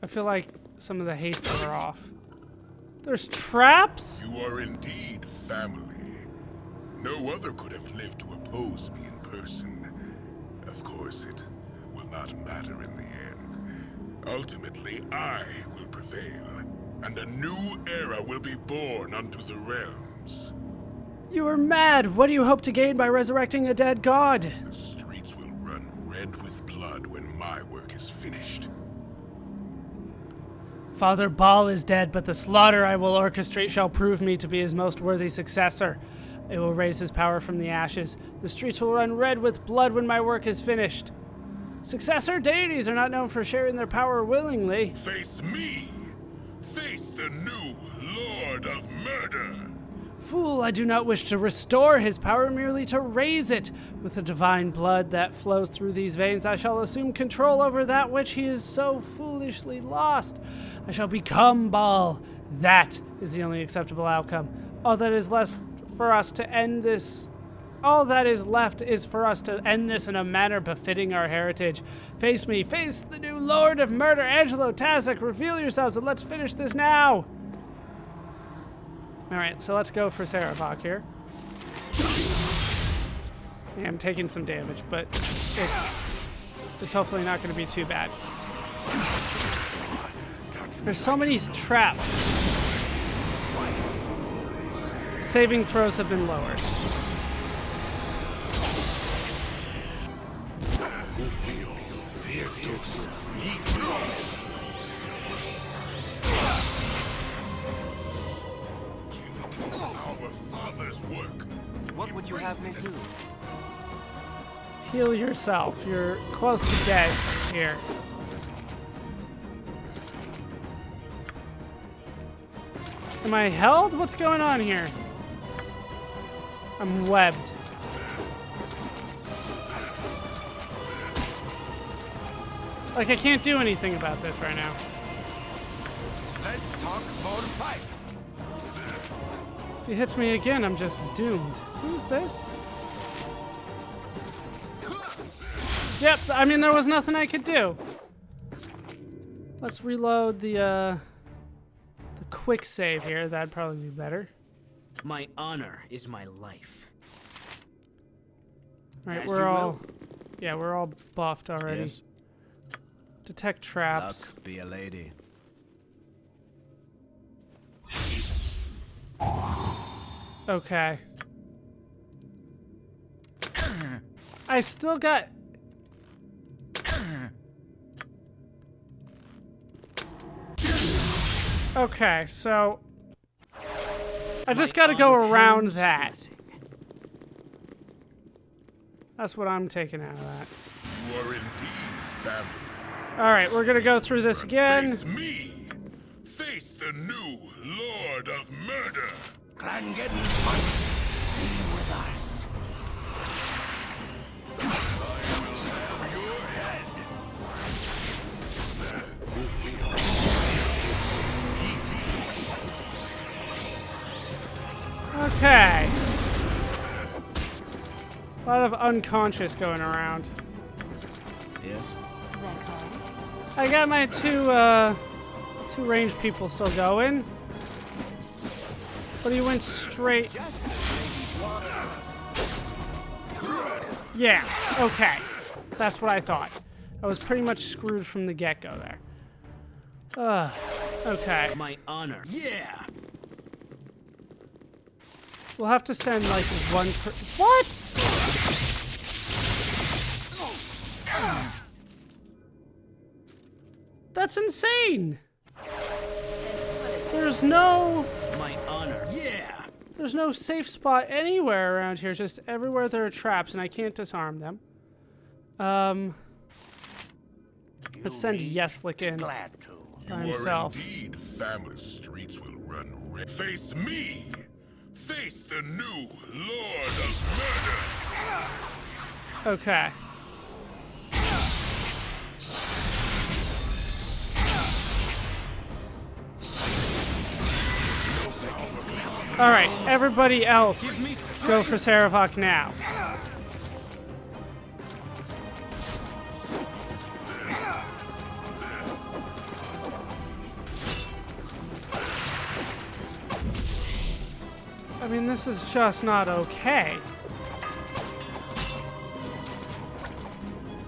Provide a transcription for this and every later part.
I feel like some of the haste are off. There's traps? You are indeed family. No other could have lived to oppose me in person. Of course, it will not matter in the end. Ultimately, I will prevail, and a new era will be born unto the realms. You are mad! What do you hope to gain by resurrecting a dead god? The streets will run red with blood when my work is finished. Father Baal is dead, but the slaughter I will orchestrate shall prove me to be his most worthy successor. It will raise his power from the ashes. The streets will run red with blood when my work is finished. Successor deities are not known for sharing their power willingly. Face me! Face the new Lord of Murder! Fool, I do not wish to restore his power, merely to raise it. With the divine blood that flows through these veins, I shall assume control over that which he is so foolishly lost. I shall become Baal. That is the only acceptable outcome. All that is left for us to end this. All that is left is for us to end this in a manner befitting our heritage. Face me, face the new Lord of Murder, Angelo Tazak. Reveal yourselves and let's finish this now. All right, so let's go for Sarevok here. Yeah, I'm taking some damage, but it's hopefully not going to be too bad. There's so many traps. Saving throws have been lowered. What would you have me do? Heal yourself. You're close to dead here. Am I held? What's going on here? I'm webbed. Like, I can't do anything about this right now. Let's talk more fight. If he hits me again, I'm just doomed. Who's this? Yep, I mean, there was nothing I could do. Let's reload the quick save here. That'd probably be better. My honor is my life. All right, As we're you all... will. Yeah, we're all buffed already. Yes. Detect traps. Luck be a lady. Okay. I still got... Okay, so... I just gotta go around that. That's what I'm taking out of that. You are indeed family. Alright, we're gonna go through this again. Face me! Face the new Lord of Murder! Clan getting fight. Be with us. Okay. A lot of unconscious going around. Yes. I got my two ranged people still going. But he went straight. Yeah, okay. That's what I thought. I was pretty much screwed from the get-go there. Okay. My honor. Yeah. We'll have to send like one per- What? That's insane. There's no... My honor. Yeah. There's no safe spot anywhere around here. Just everywhere there are traps, and I can't disarm them. Let's send Yeslik in Glad to. by You himself. are indeed family. Streets will run red. Face me! Face the new Lord of Murder! Okay. Alright, everybody else, go for Sarevok now. mean, this is just not okay.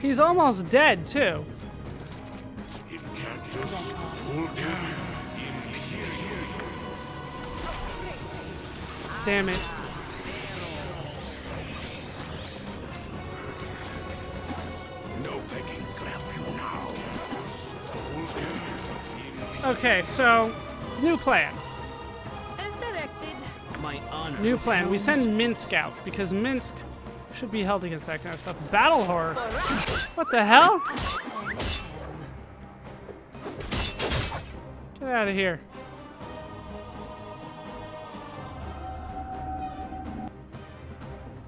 He's almost dead, too. Damn it. Okay, so, new plan. As directed. My honor. New plan. We send Minsk out, because Minsk should be held against that kind of stuff. Battle horror. What the hell? Get out of here.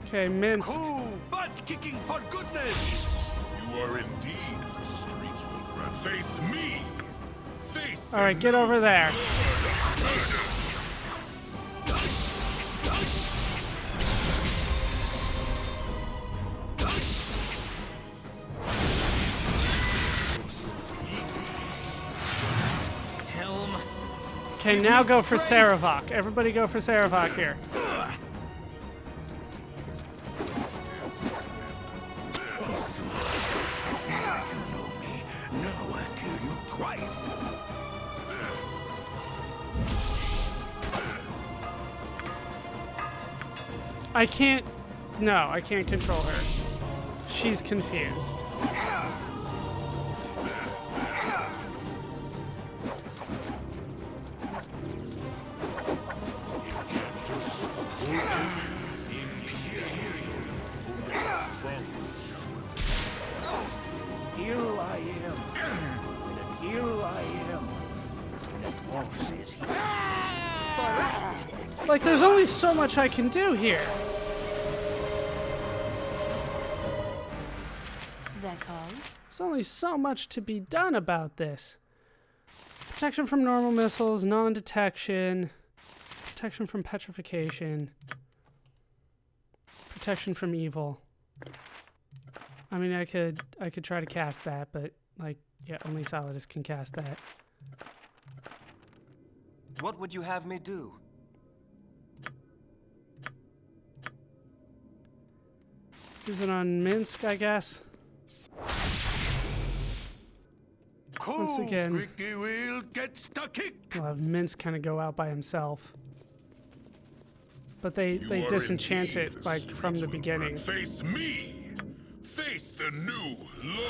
Okay, Minsk. Cool, butt kicking for goodness. You are indeed the streets will run. Face me. Face. All right, get over there. Helm. Okay, now go for Sarevok. Everybody go for Sarevok here. I can't... No, I can't control her. She's confused. Here I am. And here I am. And the dwarf says he... Like, there's only so much I can do here. There's only so much to be done about this. Protection from normal missiles, non-detection, protection from petrification, protection from evil. I mean, I could try to cast that, but like, yeah, only Solidus can cast that. What would you have me do? Use it on Minsk, I guess. Once again, Squeaky wheel gets the kick. we'll have Minsk kind of go out by himself. But they You are disenchant indeed it the like from streets the will beginning. run. Face me. Face the new Lord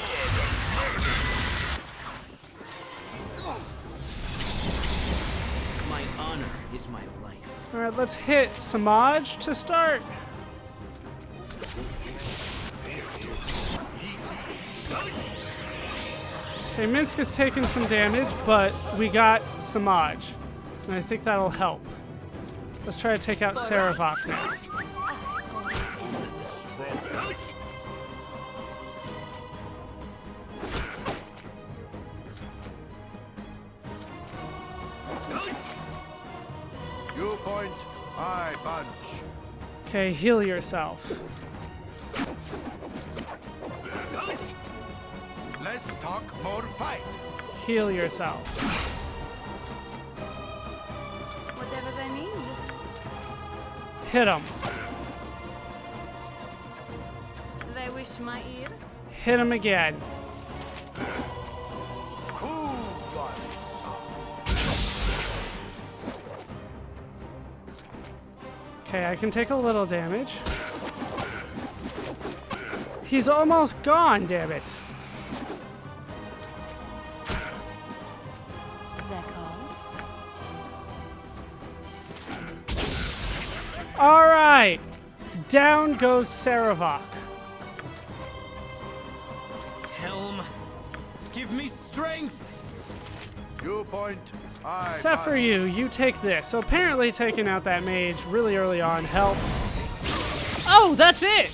of My honor is my life. All right, let's hit Samaj to start. Okay, Minsk is taking some damage, but we got Samaj, and I think that'll help. Let's try to take out Sarevok now. You point, I punch. Okay, heal yourself. Less talk, more fight. Heal yourself. Whatever they need. Hit him. They wish my ear. Hit him again. Cool one. Okay, I can take a little damage. He's almost gone, damn it. All right, down goes Sarevok. Helm. Give me strength. You point, I Except for punch. you take this. So apparently taking out that mage really early on helped. Oh, that's it!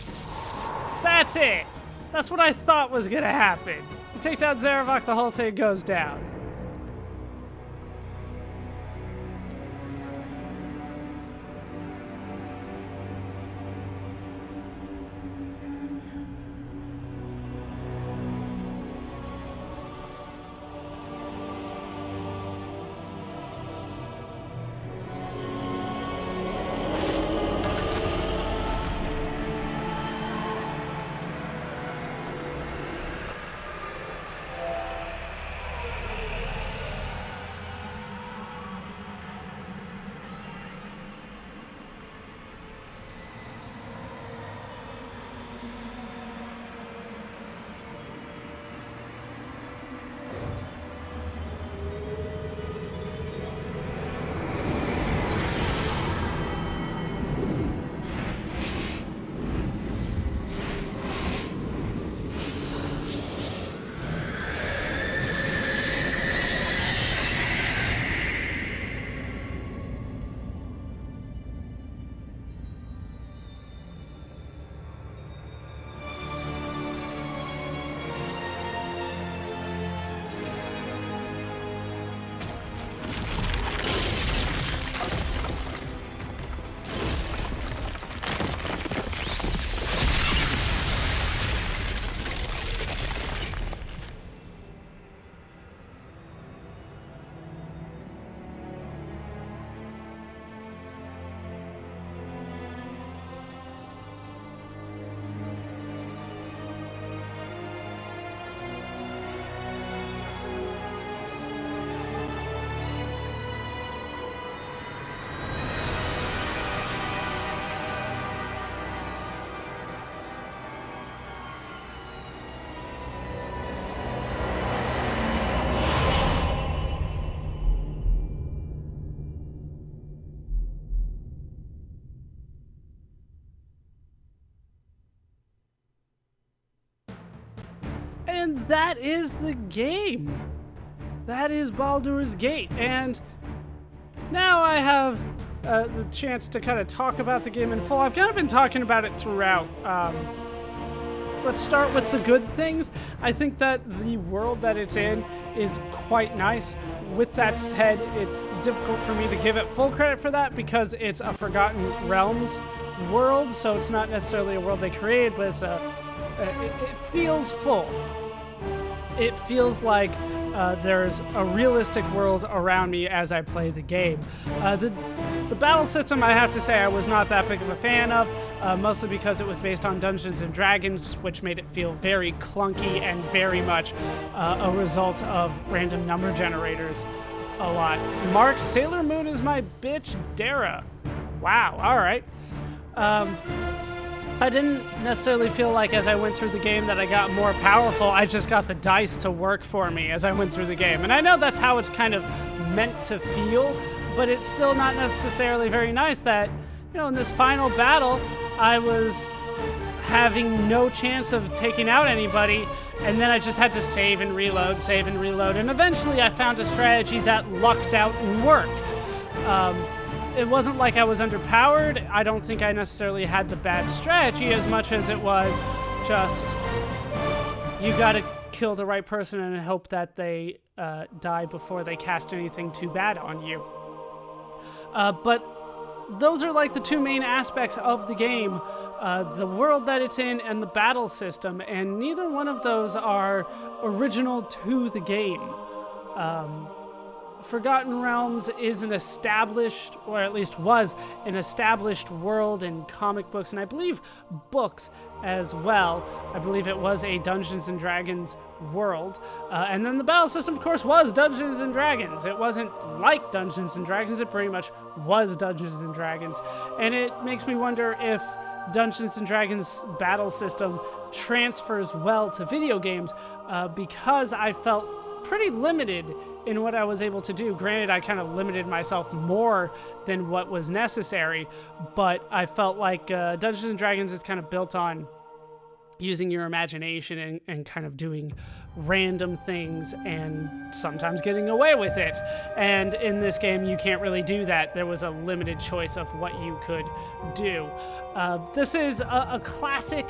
That's it! That's what I thought was gonna happen. You take down Sarevok, the whole thing goes down. And that is the game. That is Baldur's Gate. And now I have the chance to kind of talk about the game in full. I've kind of been talking about it throughout. Let's start with the good things. I think that the world that it's in is quite nice. With that said, it's difficult for me to give it full credit for that because it's a Forgotten Realms world, so it's not necessarily a world they created, but it feels full. It feels like there's a realistic world around me as I play the game. The battle system, I have to say, I was not that big of a fan of, mostly because it was based on Dungeons and Dragons, which made it feel very clunky and very much a result of random number generators a lot. Mark, Sailor Moon is my bitch, Dara. Wow, all right. I didn't necessarily feel like as I went through the game that I got more powerful. I just got the dice to work for me as I went through the game. And I know that's how it's kind of meant to feel, but it's still not necessarily very nice that, you know, in this final battle, I was having no chance of taking out anybody, and then I just had to save and reload, and eventually I found a strategy that lucked out and worked. It wasn't like I was underpowered. I don't think I necessarily had the bad strategy as much as it was just you gotta kill the right person and hope that they die before they cast anything too bad on you. But those are like the two main aspects of the game, the world that it's in and the battle system, and neither one of those are original to the game. Forgotten Realms is an established, or at least was an established world in comic books, and I believe books as well. I believe it was a Dungeons and Dragons world. And then the battle system, of course, was Dungeons and Dragons. It wasn't like Dungeons and Dragons, it pretty much was Dungeons and Dragons. And it makes me wonder if Dungeons and Dragons battle system transfers well to video games, because I felt pretty limited in what I was able to do. Granted, I kind of limited myself more than what was necessary, but I felt like Dungeons and Dragons is kind of built on using your imagination and kind of doing random things and sometimes getting away with it. And in this game, you can't really do that. There was a limited choice of what you could do. This is a classic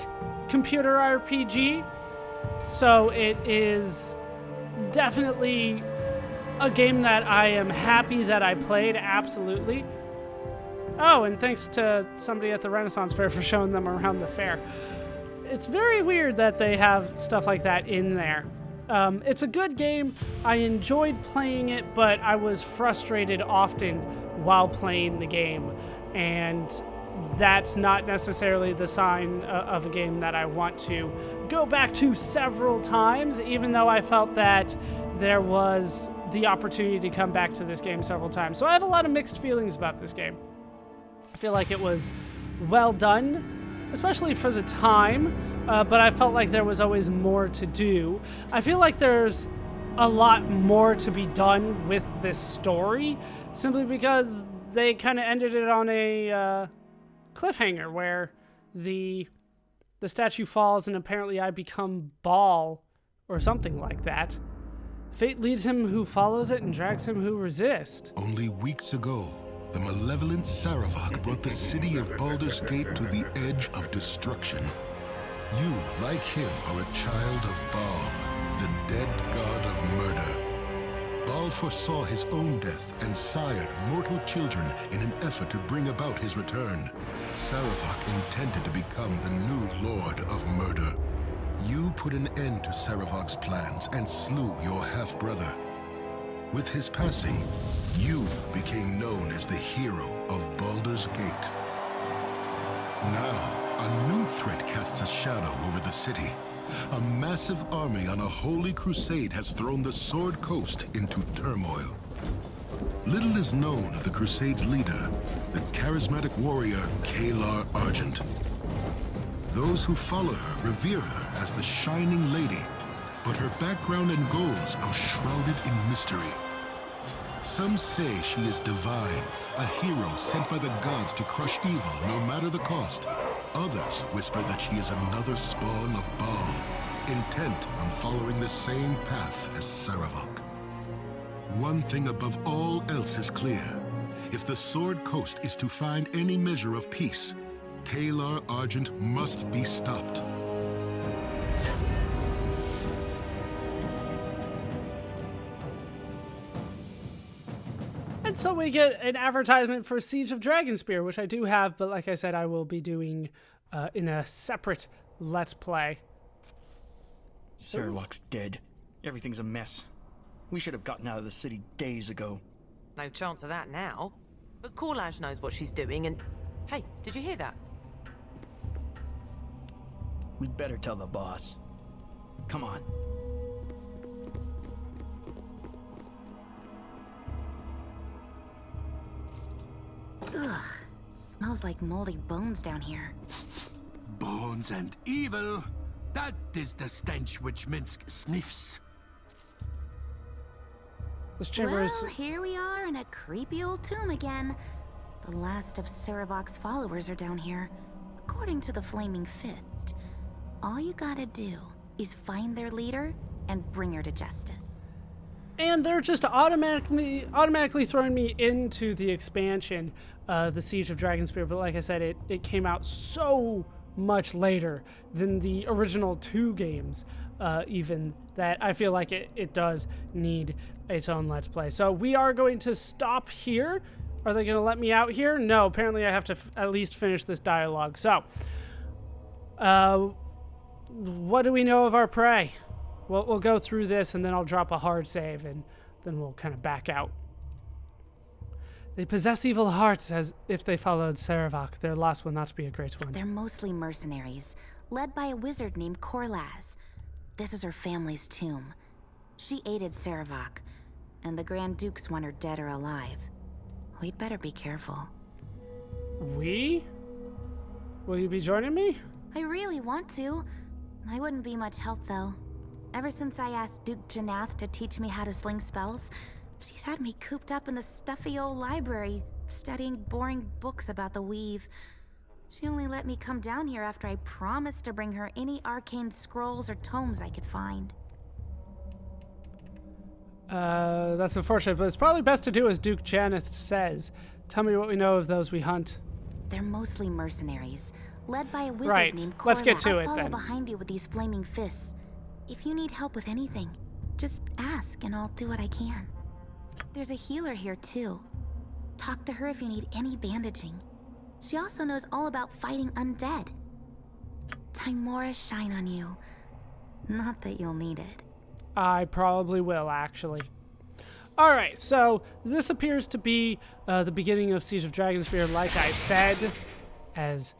computer RPG, so it is definitely a game that I am happy that I played, absolutely. Oh, and thanks to somebody at the Renaissance Fair for showing them around the fair. It's very weird that they have stuff like that in there. It's a good game. I enjoyed playing it, but I was frustrated often while playing the game. And that's not necessarily the sign of a game that I want to go back to several times, even though I felt that there was the opportunity to come back to this game several times. So I have a lot of mixed feelings about this game. I feel like it was well done, especially for the time, but I felt like there was always more to do. I feel like there's a lot more to be done with this story, simply because they kind of ended it on a cliffhanger where the statue falls and apparently I become Baal or something like that. Fate leads him who follows it and drags him who resists. Only weeks ago, the malevolent Sarevok brought the city of Baldur's Gate to the edge of destruction. You, like him, are a child of Baal, the dead god of murder. Baal foresaw his own death and sired mortal children in an effort to bring about his return. Sarevok intended to become the new lord of murder. You put an end to Sarevok's plans and slew your half-brother. With his passing, you became known as the hero of Baldur's Gate. Now, a new threat casts a shadow over the city. A massive army on a holy crusade has thrown the Sword Coast into turmoil. Little is known of the crusade's leader, the charismatic warrior Kalar Argent. Those who follow her revere her as the Shining Lady, but her background and goals are shrouded in mystery. Some say she is divine, a hero sent by the gods to crush evil no matter the cost. Others whisper that she is another spawn of Baal, intent on following the same path as Sarevok. One thing above all else is clear. If the Sword Coast is to find any measure of peace, Kalar Argent must be stopped. And so we get an advertisement for Siege of Dragonspear, which I do have, but like I said, I will be doing in a separate Let's Play. Sarevok's dead. Everything's a mess. We should have gotten out of the city days ago. No chance of that now. But Korlash knows what she's doing and... Hey, did you hear that? We'd better tell the boss. Come on. Ugh. Smells like moldy bones down here. Bones and evil. That is the stench which Minsk sniffs. This chamber is... Well, here we are in a creepy old tomb again. The last of Sarevok's followers are down here, according to the Flaming Fist. All you gotta do is find their leader and bring her to justice. And they're just automatically throwing me into the expansion, the Siege of Dragonspear. But like I said, it came out so much later than the original 2 games, even, that I feel like it does need its own Let's Play. So we are going to stop here. Are they going to let me out here? No, apparently I have to at least finish this dialogue. So, what do we know of our prey? We'll go through this, and then I'll drop a hard save, and then we'll kind of back out. They possess evil hearts, as if they followed Sarevok. Their loss will not be a great one. They're mostly mercenaries, led by a wizard named Korlaz. This is her family's tomb. She aided Sarevok, and the Grand Dukes want her dead or alive. We'd better be careful. We? Will you be joining me? I really want to. I wouldn't be much help, though. Ever since I asked Duke Janath to teach me how to sling spells, she's had me cooped up in the stuffy old library, studying boring books about the weave. She only let me come down here after I promised to bring her any arcane scrolls or tomes I could find. That's unfortunate, but it's probably best to do as Duke Janath says. Tell me what we know of those we hunt. They're mostly mercenaries, led by a wizard Right. named Korlaz. Let's get to I'll it, follow then. behind you with these flaming fists. If you need help with anything, just ask and I'll do what I can. There's a healer here too. Talk to her if you need any bandaging. She also knows all about fighting undead. Timora shine on you. Not that you'll need it. I probably will, actually. Alright, so this appears to be the beginning of Siege of Dragonspear, like I said, as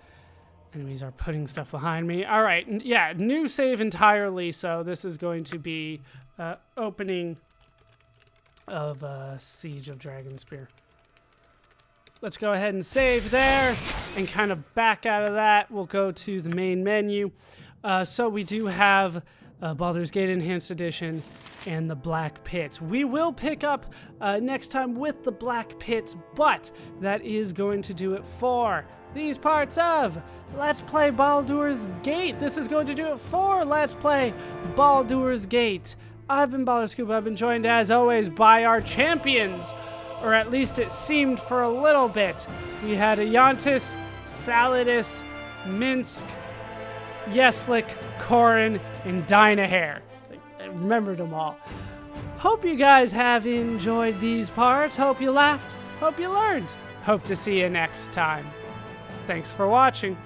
enemies are putting stuff behind me. Alright, yeah, new save entirely, so this is going to be opening of Siege of Dragonspear. Let's go ahead and save there, and kind of back out of that, we'll go to the main menu. So we do have Baldur's Gate Enhanced Edition and the Black Pits. We will pick up next time with the Black Pits, but that is going to do it for these parts of Let's Play Baldur's Gate. This is going to do it for Let's Play Baldur's Gate. I've been ballerscuba. I've been joined, as always, by our champions, or at least it seemed for a little bit. We had Ayantis, Saladis, Minsk, Yeslik, Korin, and Dynahair. I remembered them all. Hope you guys have enjoyed these parts. Hope you laughed. Hope you learned. Hope to see you next time. Thanks for watching.